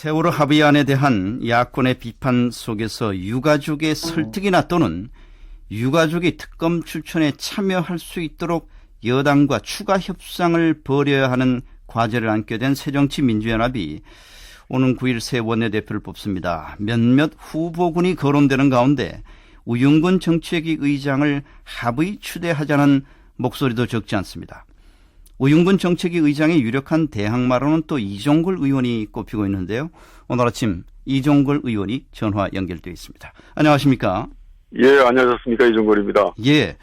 세월호 합의안에 대한 야권의 비판 속에서 유가족의 설득이나 또는 유가족이 특검 출천에 참여할 수 있도록 여당과 추가 협상을 벌여야 하는 과제를 안게 된 새정치민주연합이 오는 9일 새 원내대표를 뽑습니다. 몇몇 후보군이 거론되는 가운데 우윤근 정치회기 의장을 합의 추대하자는 목소리도 적지 않습니다. 우윤근 정책위 의장의 유력한 대항마로는 또 이종걸 의원이 꼽히고 있는데요. 오늘 아침 이종걸 의원이 전화 연결되어 있습니다. 안녕하십니까? 예, 안녕하셨습니까? 이종걸입니다. 예.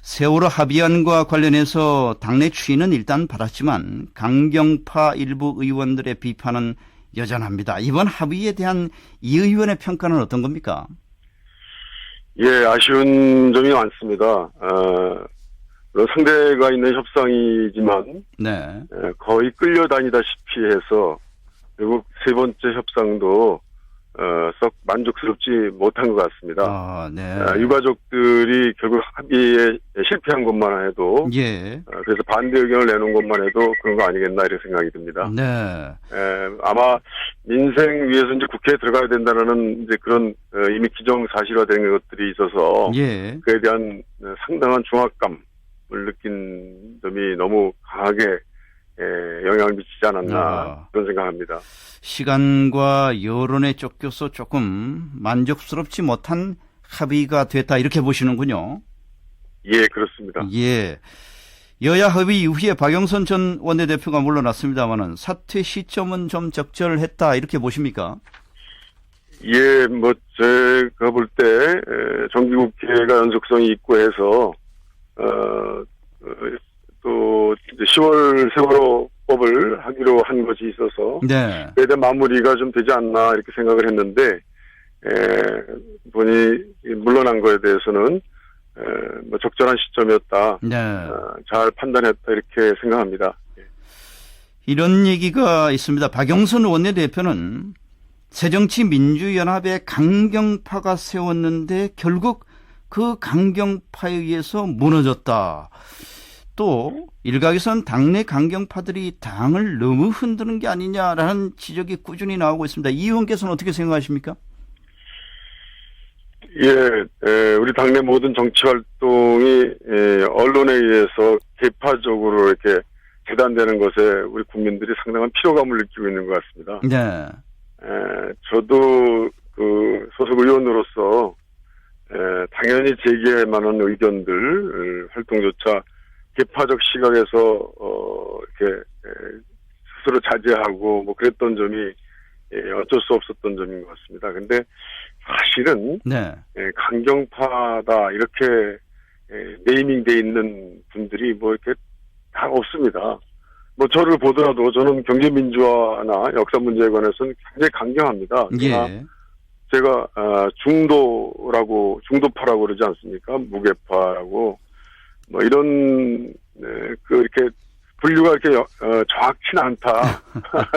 세월호 합의안과 관련해서 당내 추인은 일단 받았지만 강경파 일부 의원들의 비판은 여전합니다. 이번 합의에 대한 이 의원의 평가는 어떤 겁니까? 예, 아쉬운 점이 많습니다. 상대가 있는 협상이지만 네. 거의 끌려다니다시피 해서 결국 세 번째 협상도 썩 만족스럽지 못한 것 같습니다. 네. 유가족들이 결국 합의에 실패한 것만 해도 예. 그래서 반대 의견을 내놓은 것만 해도 그런 거 아니겠나 이런 생각이 듭니다. 네. 아마 민생 위해서 이제 국회에 들어가야 된다는 이제 그런 이미 기정사실화된 것들이 있어서 예. 그에 대한 상당한 중압감을 느낀 점이 너무 강하게 영향을 미치지 않았나 그런 생각합니다. 시간과 여론에 쫓겨서 조금 만족스럽지 못한 합의가 됐다 이렇게 보시는군요. 예, 그렇습니다. 예. 여야 합의 이후에 박영선 전 원내대표가 물러났습니다마는 사퇴 시점은 좀 적절했다 이렇게 보십니까? 예, 뭐 제가 볼 때 정기국회가 연속성이 있고 해서 또 이제 10월 세월호법을 하기로 한 것이 있어서 네. 그에 대한 마무리가 좀 되지 않나 이렇게 생각을 했는데 본인이 물러난 거에 대해서는 뭐 적절한 시점이었다. 네. 잘 판단했다 이렇게 생각합니다. 이런 얘기가 있습니다. 박영선 원내대표는 새정치민주연합의 강경파가 세웠는데 결국 그 강경파에 의해서 무너졌다. 또 일각에선 당내 강경파들이 당을 너무 흔드는 게 아니냐라는 지적이 꾸준히 나오고 있습니다. 이 의원께서는 어떻게 생각하십니까? 예, 우리 당내 모든 정치 활동이 언론에 의해서 개파적으로 이렇게 재단되는 것에 우리 국민들이 상당한 피로감을 느끼고 있는 것 같습니다. 네. 저도 그 소속 의원으로서 당연히 제기할 만한 의견들 활동조차 개파적 시각에서 이렇게 스스로 자제하고 뭐 그랬던 점이 어쩔 수 없었던 점인 것 같습니다. 근데 사실은 네. 강경파다 이렇게 네이밍돼 있는 분들이 뭐 이렇게 다 없습니다. 뭐 저를 보더라도 저는 경제민주화나 역사 문제에 관해서는 굉장히 강경합니다. 예. 제가 중도파라고 그러지 않습니까? 무게파라고 뭐 이런 이렇게 분류가 이렇게 정확치는 않다.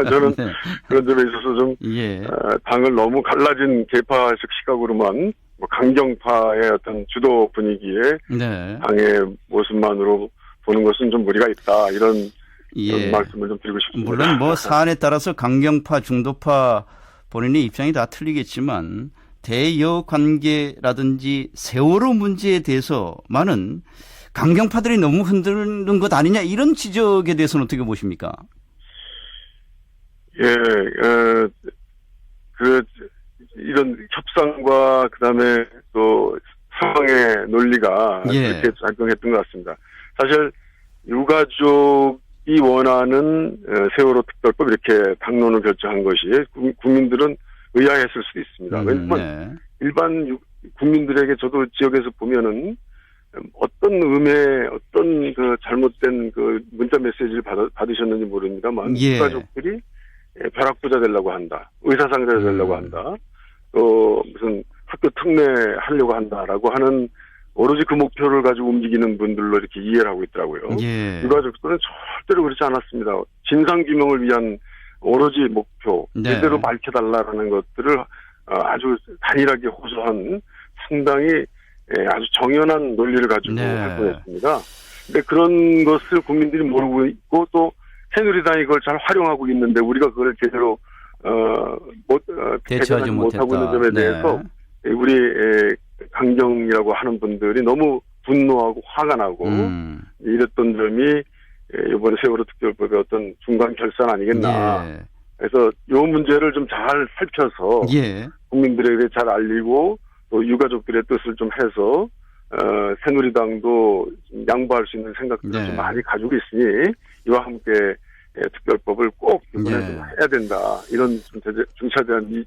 저는 네. 그런 점에 있어서 좀 예. 당을 너무 갈라진 개파식 시각으로만 뭐 강경파의 어떤 주도 분위기에 네. 당의 모습만으로 보는 것은 좀 무리가 있다. 이런 예. 말씀을 좀 드리고 싶습니다. 물론 뭐 사안에 따라서 강경파, 중도파 본인의 입장이 다 틀리겠지만 대여 관계라든지 세월호 문제에 대해서만은 강경파들이 너무 흔드는 것 아니냐 이런 지적에 대해서는 어떻게 보십니까? 예, 이런 협상과 그다음에 또 상황의 논리가 예. 그렇게 작용했던 것 같습니다. 사실 유가족이 원하는 세월호 특별법 이렇게 당론을 결정한 것이 국민들은 의아했을 수도 있습니다. 왜냐하면 네. 일반 국민들에게 저도 지역에서 보면은 어떤 어떤 그 잘못된 그 문자 메시지를 받으셨는지 모릅니다만 예. 유가족들이 벼락부자 되려고 한다, 의사상대가 되려고 한다, 또 무슨 학교 특례 하려고 한다라고 하는 오로지 그 목표를 가지고 움직이는 분들로 이렇게 이해를 하고 있더라고요. 예. 유가족들은 절대로 그렇지 않았습니다. 진상규명을 위한 오로지 목표, 네. 제대로 밝혀달라는 것들을 아주 단일하게 호소한 상당히 아주 정연한 논리를 가지고 네. 활동했습니다. 근데 그런 것을 국민들이 모르고 있고 또 새누리당이 그걸 잘 활용하고 있는데 우리가 그걸 제대로 대처하지 못하고 있는 점에 네. 대해서 우리 강경이라고 하는 분들이 너무 분노하고 화가 나고 이랬던 점이 이번에 세월호 특별법의 어떤 중간 결산 아니겠나. 예. 그래서 이 문제를 좀 잘 살펴서 예. 국민들에게 잘 알리고 또 유가족들의 뜻을 좀 해서 새누리당도 좀 양보할 수 있는 생각들을 네. 좀 많이 가지고 있으니 이와 함께 특별법을 꼭 이번에 예. 좀 해야 된다. 이런 좀 중차대한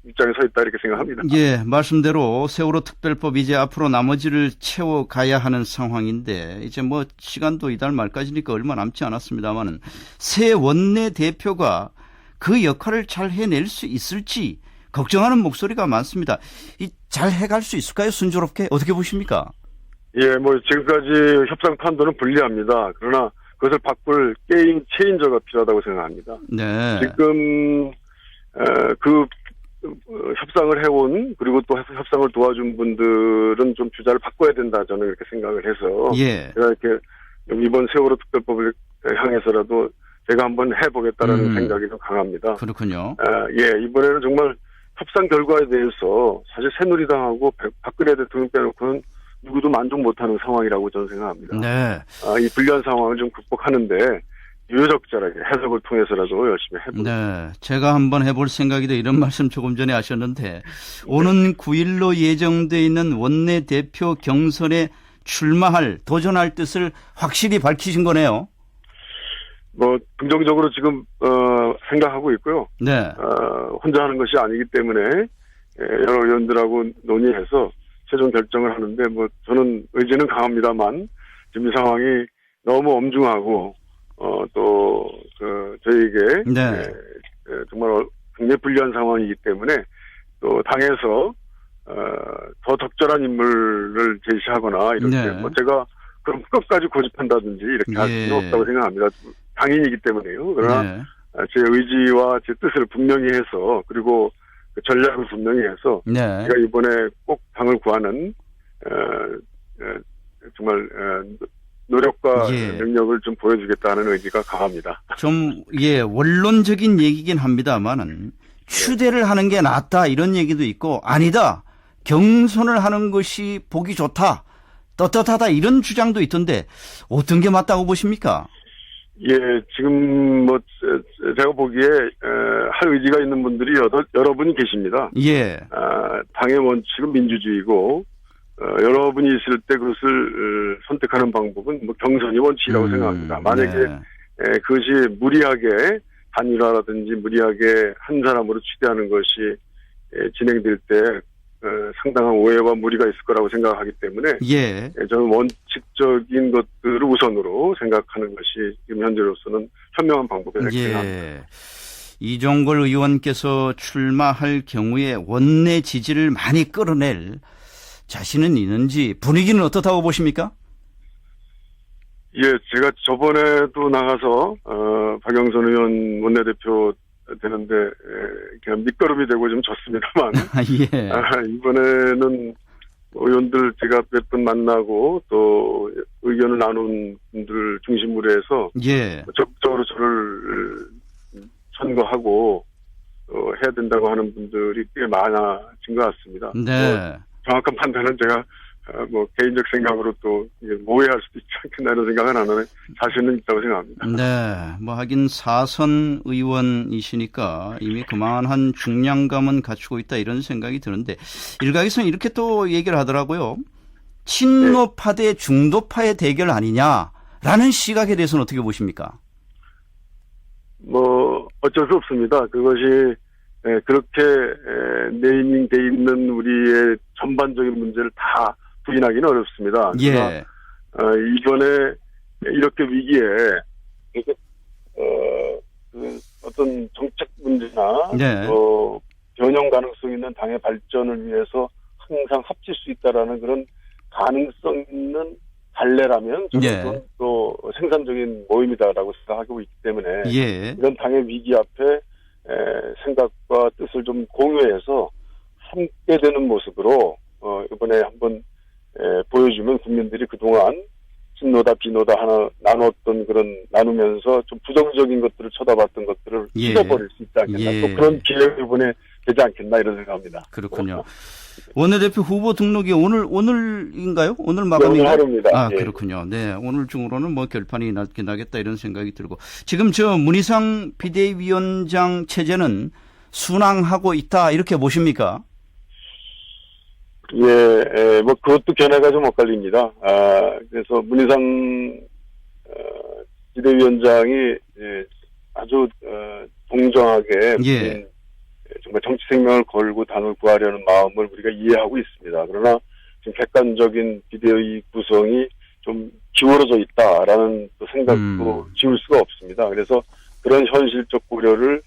입장에 서 있다 이렇게 생각합니다. 예, 말씀대로 세월호 특별법 이제 앞으로 나머지를 채워가야 하는 상황인데 이제 뭐 시간도 이달 말까지니까 얼마 남지 않았습니다만은 새 원내 대표가 그 역할을 잘 해낼 수 있을지 걱정하는 목소리가 많습니다. 잘 해갈 수 있을까요? 순조롭게 어떻게 보십니까? 예, 뭐 지금까지 협상 판도는 불리합니다. 그러나 그것을 바꿀 게임 체인저가 필요하다고 생각합니다. 네. 지금 그 협상을 해온 그리고 또 협상을 도와준 분들은 좀 주자를 바꿔야 된다 저는 이렇게 생각을 해서 예. 제가 이렇게 이번 세월호 특별법을 향해서라도 제가 한번 해보겠다는 생각이 좀 강합니다. 그렇군요. 예, 이번에는 정말 협상 결과에 대해서 사실 새누리당하고 박근혜 대통령 빼놓고는 누구도 만족 못하는 상황이라고 저는 생각합니다. 네. 이 불리한 상황을 좀 극복하는데 유효적절하게 해석을 통해서라도 열심히 해보겠습니다. 네. 제가 한번 해볼 생각이다 이런 말씀 조금 전에 하셨는데 오는 9일로 예정돼 있는 원내대표 경선에 출마할 도전할 뜻을 확실히 밝히신 거네요. 뭐 긍정적으로 지금 생각하고 있고요. 네. 혼자 하는 것이 아니기 때문에 여러 의원들하고 논의해서 최종 결정을 하는데 뭐 저는 의지는 강합니다만 지금 이 상황이 너무 엄중하고 또 저희에게 네. 정말 굉장히 불리한 상황이기 때문에 또 당에서 더 적절한 인물을 제시하거나 이렇게 네. 뭐 제가 그럼 끝까지 고집한다든지 이렇게 할 예. 수는 없다고 생각합니다. 당인이기 때문에요. 그러나 네. 제 의지와 제 뜻을 분명히 해서 그리고 그 전략을 분명히 해서 네. 제가 이번에 꼭 당을 구하는 정말 노력과 예. 능력을 좀 보여주겠다는 의지가 강합니다. 좀, 예, 원론적인 얘기긴 합니다만은 추대를 하는 게 낫다 이런 얘기도 있고 아니다. 경선을 하는 것이 보기 좋다. 떳떳하다 이런 주장도 있던데 어떤 게 맞다고 보십니까? 예, 지금 뭐 제가 보기에 할 의지가 있는 분들이 여러 분이 계십니다. 예. 당의 원칙은 민주주의고 여러분이 있을 때 그것을 선택하는 방법은 뭐 경선이 원칙이라고 생각합니다. 만약에 네. 그것이 무리하게 단일화라든지 무리하게 한 사람으로 취대하는 것이 진행될 때 상당한 오해와 무리가 있을 거라고 생각하기 때문에 예. 저는 원칙적인 것들을 우선으로 생각하는 것이 지금 현재로서는 현명한 방법이라고 생각합니다. 예. 이종걸 의원께서 출마할 경우에 원내 지지를 많이 끌어낼 자신은 있는지 분위기는 어떻다고 보십니까? 예, 제가 저번에도 나가서 박영선 의원 원내대표 되는데 그냥 밑거름이 되고 좀 졌습니다만 예. 이번에는 의원들 제가 몇 번 만나고 또 의견을 나눈 분들 중심으로 해서 예. 적극적으로 저를 선거하고 해야 된다고 하는 분들이 꽤 많아진 것 같습니다. 네. 정확한 판단은 제가 뭐 개인적 생각으로 또 오해할 수도 있지 않겠나 이런 생각은 안 하는데 자신은 있다고 생각합니다. 네. 뭐 하긴 4선 의원이시니까 이미 그만한 중량감은 갖추고 있다 이런 생각이 드는데 일각에서는 이렇게 또 얘기를 하더라고요. 친노파 대 중도파의 대결 아니냐라는 시각에 대해서는 어떻게 보십니까? 뭐 어쩔 수 없습니다. 그것이 그렇게 네이밍돼 있는 우리의 전반적인 문제를 다 부인하기는 어렵습니다. 예. 이번에 이렇게 위기에 어떤 정책 문제나 네. 변형 가능성 있는 당의 발전을 위해서 항상 합칠 수 있다라는 그런 가능성 있는 갈래라면 저는 예. 또 생산적인 모임이다라고 생각하고 있기 때문에 예. 이런 당의 위기 앞에 생각과 뜻을 좀 공유해서 함께 되는 모습으로 이번에 한번 보여주면 국민들이 그동안 흰노다 비노다 하나 나눴던 그런 나누면서 좀 부정적인 것들을 쳐다봤던 것들을 예. 잊어버릴 수 있지 않겠나. 예. 또 그런 기회를 이번에 되지 않겠나 이런 생각합니다. 그렇군요. 원내대표 후보 등록이 오늘인가요? 오늘 오늘 마감인가요? 하루입니다. 아, 예. 그렇군요. 네, 오늘 중으로는 뭐 결판이 나긴 하겠다 이런 생각이 들고 지금 저 문희상 비대위원장 체제는 순항하고 있다 이렇게 보십니까? 예, 뭐 그것도 견해가 좀 엇갈립니다. 그래서 문희상 비대위원장이 아주 동정하게 예. 정말 정치 생명을 걸고 당을 구하려는 마음을 우리가 이해하고 있습니다. 그러나 지금 객관적인 비대위 구성이 좀 기울어져 있다라는 또 생각도 지울 수가 없습니다. 그래서 그런 현실적 고려를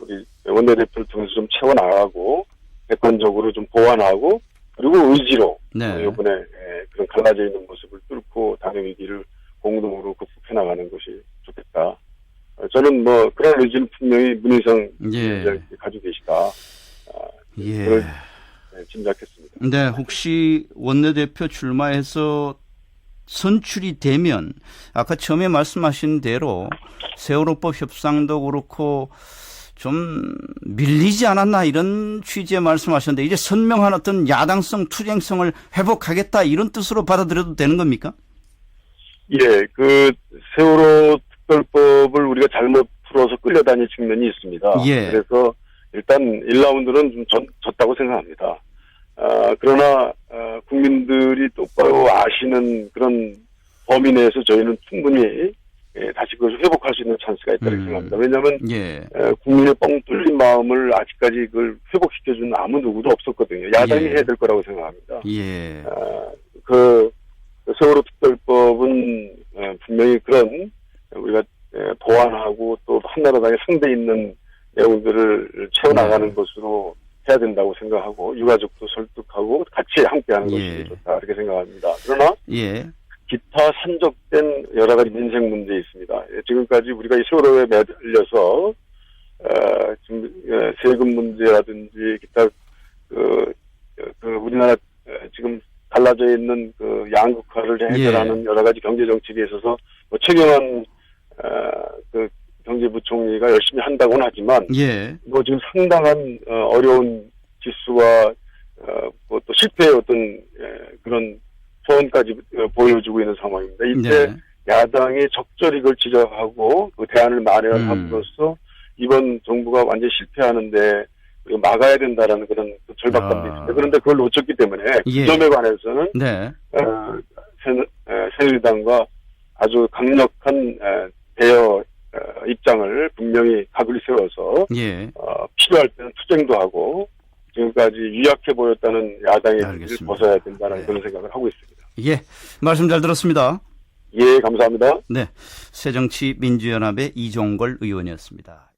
우리 원내대표를 통해서 좀 채워나가고 객관적으로 좀 보완하고 그리고 의지로 네. 이번에 그런 갈라져 있는 모습을 뚫고 당의 위기를 공동으로 극복해 나가는 것이 좋겠다. 저는 뭐 그런 의지는 분명히 문희상 예. 가지고 계시다. 예. 그걸 짐작했습니다. 네, 혹시 원내대표 출마해서 선출이 되면 아까 처음에 말씀하신 대로 세월호법 협상도 그렇고 좀 밀리지 않았나 이런 취지의 말씀하셨는데 이제 선명한 어떤 야당성 투쟁성을 회복하겠다 이런 뜻으로 받아들여도 되는 겁니까? 예, 그 세월호 특별법을 우리가 잘못 풀어서 끌려다닌 측면이 있습니다. 예. 그래서 일단 1라운드는 좀 졌다고 생각합니다. 그러나 국민들이 똑바로 아시는 그런 범위 내에서 저희는 충분히 다시 그것을 회복할 수 있는 찬스가 있다고 생각합니다. 왜냐하면 예. 국민의 뻥 뚫린 마음을 아직까지 그걸 회복시켜주는 아무 누구도 없었거든요. 야당이 예. 해야 될 거라고 생각합니다. 예. 그 세월호 특별법은 분명히 그런 우리가 보완하고 또 한나라당의 상대 있는 내용들을 채워나가는 것으로 해야 된다고 생각하고 유가족도 설득하고 같이 함께하는 예. 것이 좋다 이렇게 생각합니다. 그러나 예. 기타 산적된 여러 가지 민생 문제 있습니다. 지금까지 우리가 이 세월호에 매달려서 지금 세금 문제라든지 기타 그 우리나라 지금 갈라져 있는 그 양극화를 해결하는 여러 가지 경제 정책에 있어서 뭐 최경환 그 경제부총리가 열심히 한다고는 하지만 예. 뭐 지금 상당한 어려운 지수와 또 실패의 어떤 그런 소원까지 보여주고 있는 상황입니다. 이때 네. 야당이 적절히 그걸 지적하고 그 대안을 마련함으로써 이번 정부가 완전히 실패하는데 막아야 된다라는 그런 절박감도 있습니다. 그런데 그걸 놓쳤기 때문에 예. 그 점에 관해서는 네. 새누리당과 아주 강력한 대여 입장을 분명히 각을 세워서 예. 필요할 때는 투쟁도 하고 지금까지 유약해 보였다는 야당의 알겠습니다. 길을 벗어야 된다는 네. 그런 생각을 하고 있습니다. 예. 말씀 잘 들었습니다. 예, 감사합니다. 네. 새정치민주연합의 이종걸 의원이었습니다.